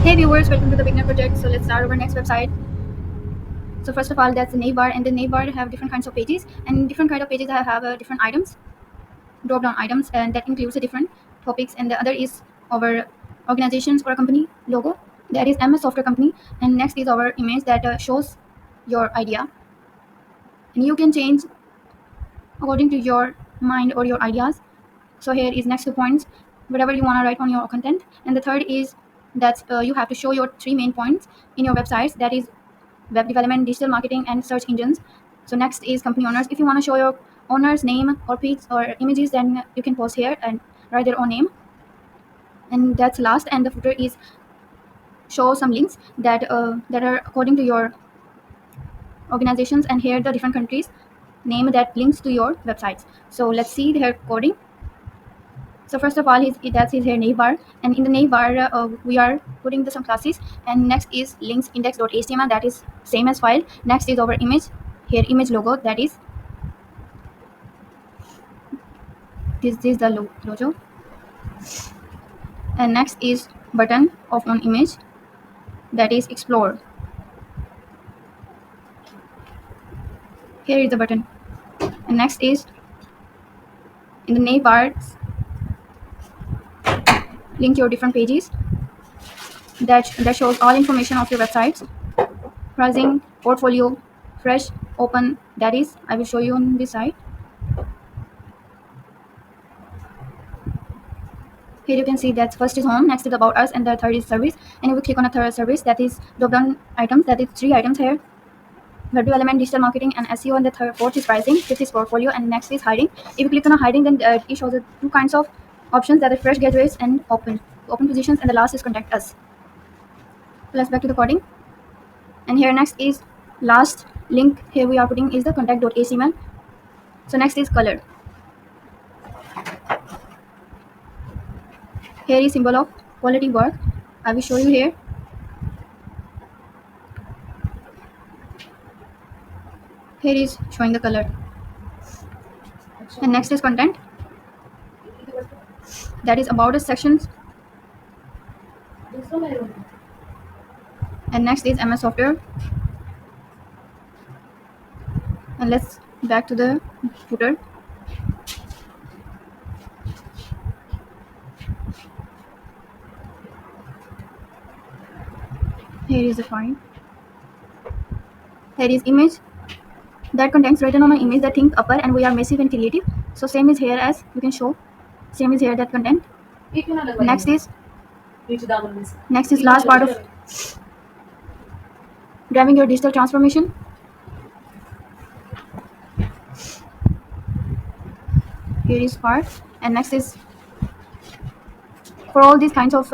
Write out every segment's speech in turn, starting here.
Hey viewers, welcome to the Beginner Project. So let's start our next website. So first of all, that's the navbar, and the navbar have different kinds of pages, and different kind of pages have different items, drop down items, and that includes the different topics. And the other is our organizations or a company logo. That is MS Software Company, and next is our image that shows your idea, and you can change according to your mind or your ideas. So here is next 2 points, whatever you want to write on your content. And the third is that you have to show your 3 main points in your websites, that is web development, digital marketing, and search engines. So next is company owners. If you want to show your owner's name or pics or images, then you can post here and write their own name. And that's last. And the footer is show some links that are according to your organizations, and here the different countries name that links to your websites. So let's see their coding. So first of all, that's his here navbar, and in the navbar we are putting some classes. And next is links index.html, that is same as file. Next is our image, here image logo, that is this is the logo. And next is button of on image, that is explore. Here is the button. And next is in the navbar, link your different pages that shows all information of your websites, pricing, portfolio, fresh, open, that is I will show you on this side. Here you can see that first is home, next is about us, and the third is service. And if we click on a third service, that is drop down items, that is 3 items here: web development, digital marketing, and SEO. And the fourth is pricing, fifth is portfolio, and next is hiding. If you click on a hiding, then it shows the 2 kinds of options, that are fresh graduates and open positions, and the last is contact us. So let's back to the coding. And here next is last link here we are putting is the contact.html. So next is color. Here is symbol of quality work. I will show you here. Here is showing the color. And next is content, that is about us sections. And next is MS Software. And let's back to the footer. Here is the file. Here is image that contains written on an image that think upper, and we are massive and creative. So same is here, as you can show, same is here that content. Next is last part of driving your digital transformation. Here is part. And next is for all these kinds of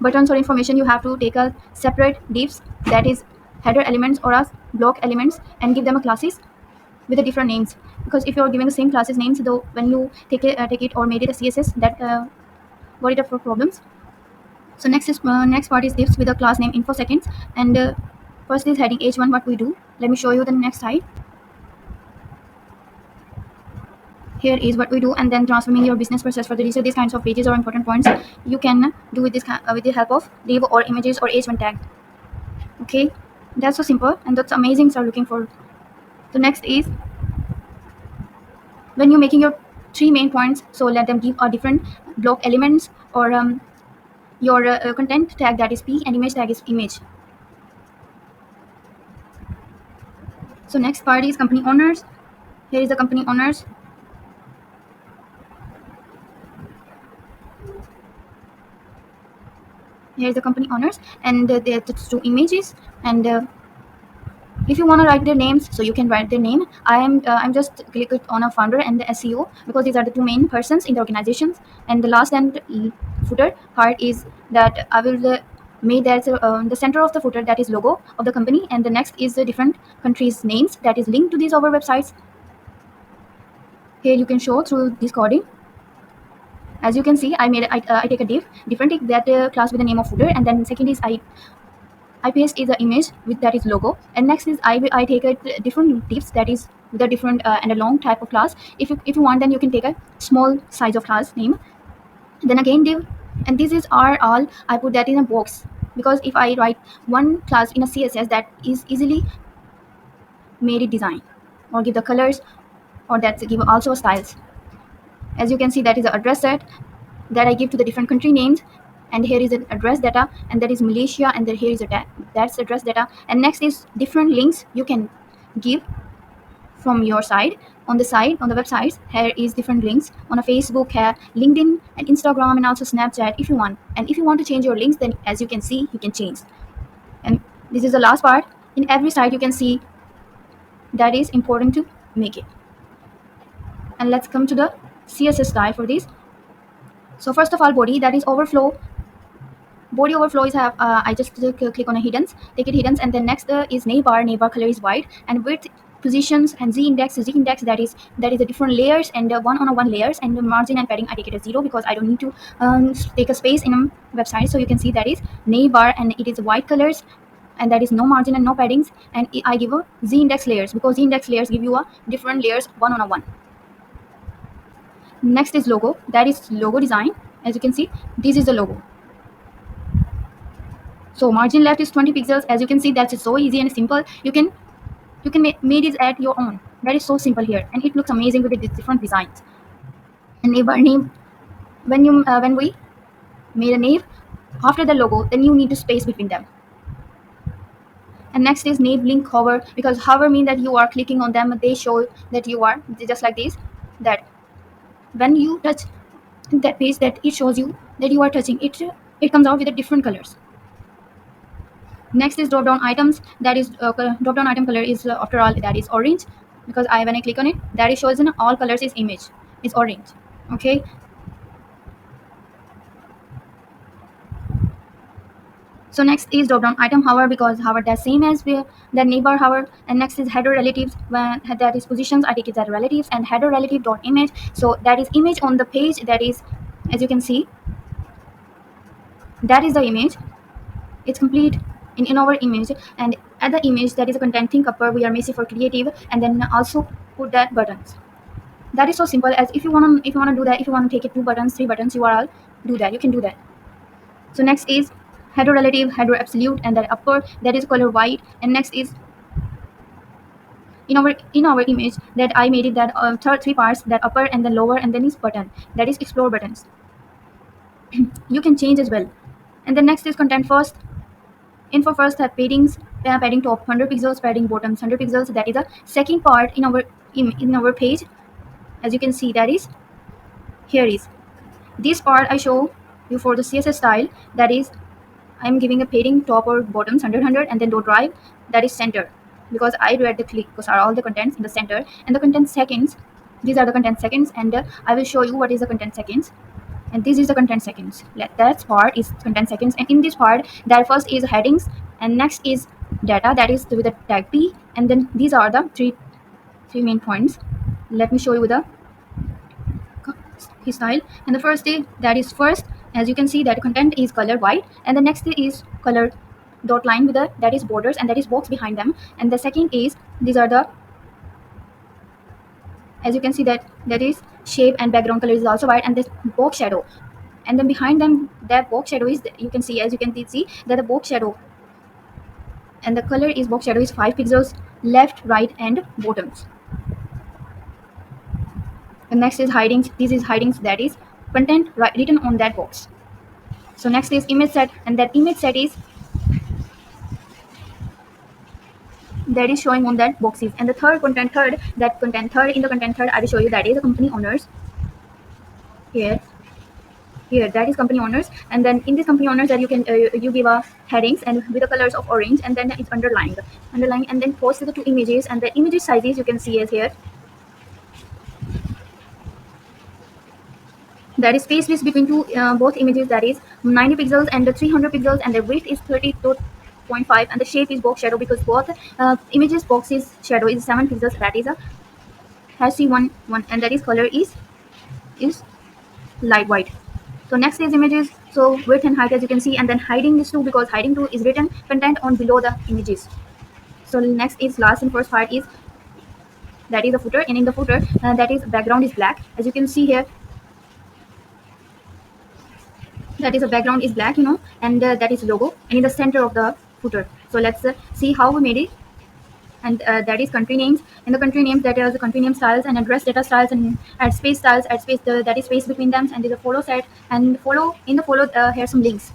buttons or information, you have to take a separate divs, that is header elements or as block elements, and give them a classes with the different names. Because if you're giving the same classes names, though when you take it or made it a CSS, that got it up for problems. So next part is divs with a class name info seconds. And first is heading h1, what we do. Let me show you the next slide. Here is what we do, and then transforming your business process for the research. These kinds of pages or important points you can do with this with the help of div or images or h1 tag. Okay, that's so simple, and that's amazing. Start looking for. So next is when you're making your 3 main points, so let them give a different block elements or your content tag, that is p, and image tag is image. So next part is company owners. Here is the company owners. Here is the company owners, and there are 2 images. And if you want to write their names, so you can write their name. I'm just click it on a founder and the SEO, because these are the 2 main persons in the organizations. And the last and footer part is that I will make that the center of the footer, that is logo of the company, and the next is the different countries names, that is linked to these our websites. Here you can show through this coding. As you can see, I take a div, different take that class with the name of footer, and then second is I paste is the image with that is logo. And next is I take a different divs, that is with a different and a long type of class. If you want, then you can take a small size of class name. Then again div And this is are all I put that in a box, because if I write one class in a CSS, that is easily made it design or give the colors, or that's give also styles. As you can see, that is the address set that I give to the different country names, and here is an address data, and that is Malaysia, and then here is a that's address data. And next is different links you can give from your side. On the side, on the websites, here is different links on a Facebook, here LinkedIn and Instagram, and also Snapchat if you want. And if you want to change your links, then as you can see, you can change. And this is the last part. In every site you can see that is important to make it. And let's come to the CSS style for this. So first of all, body, that is overflow. Body overflow is have I just click on a hiddens, take it hiddens, and then next is navbar. Navbar color is white, and width, positions, and z index, that is a different layers, and one-on-one layers, and the margin and padding I take it as 0 because I don't need to take a space in a website. So you can see that is navbar, and it is white colors, and that is no margin and no paddings. And I give a z-index layers because z-index layers give you a different layers one-on-one. Next is logo, that is logo design. As you can see, this is the logo. So margin left is 20 pixels. As you can see, that's so easy and simple. You can make it at your own. That is so simple here, and it looks amazing with the different designs. And neighbor name, when we made a name after the logo, then you need to space between them. And next is name link hover, because hover means that you are clicking on them, they show that you are just like this, that when you touch that page, that it shows you that you are touching it. It comes out with the different colors. Next is drop down items, that is drop down item color is after all that is orange, because when I click on it, that it shows in all colors is image is orange. Okay, so next is drop down item hover, because hover that same as the neighbor hover. And next is header relatives, when that is positions I take it as relatives, and header relative dot image, so that is image on the page, that is, as you can see, that is the image. It's complete in our image. And at the image, that is a content think upper, we are messy for creative, and then also put that buttons. That is so simple. As if you want to do that, if you want to take it 2 buttons, 3 buttons, you are all do that, you can do that. So next is header relative, header absolute, and that upper, that is color white. And next is in our image that I made it, that third 3 parts, that upper and the lower, and then is button, that is explore buttons. You can change as well. And then next is content first. Info first have paddings, padding top 100 pixels, padding bottoms 100 pixels. That is a second part in our page. As you can see, that is here is this part I show you for the CSS style. That is, I'm giving a padding top or bottoms 100, and then dot drive, that is center, because I read the click because are all the contents in the center. And the content seconds, these are the content seconds, and I will show you what is the content seconds. And this is the content seconds. That part is content seconds, and in this part, that first is headings, and next is data, that is with the tag p, and then these are the three main points. Let me show you the his style. And the first is, that is first, as you can see, that content is color white, and the next is color dot line with the, that is borders, and that is box behind them. And the second is, these are the, as you can see, that is shape, and background color is also white, and this box shadow. And then behind them, that box shadow is, you can see, as you can see that the box shadow, and the color is box shadow is 5 pixels left, right, and bottoms. And next is hidings. This is hidings, that is content written on that box. So next is image set, and that image set is, that is showing on that boxes. And the third content third, that content third, in the content third I will show you, that is the company owners. Here that is company owners, and then in this company owners, that you can you give a headings and with the colors of orange, and then it's underlined, and then post the 2 images, and the images sizes you can see as here. That is spaceless between both images, that is 90 pixels and the 300 pixels, and the width is 30.5, and the shape is box shadow, because both images boxes shadow is 7 pixels, that is a hash C1, and that is color is light white. So next is images, so width and height, as you can see, and then hiding is 2, because hiding 2 is written content on below the images. So next is last and first part is, that is the footer, and in the footer, that is background is black, as you can see here. that is a background is black, and that is logo, and in the center of the footer. So let's see how we made it. And that is country names. In the country names, that is the country name styles and address data styles and add space styles, add space, that is space between them, and there's a follow set, and follow in the follow, here are some links.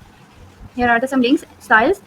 Here are some links styles.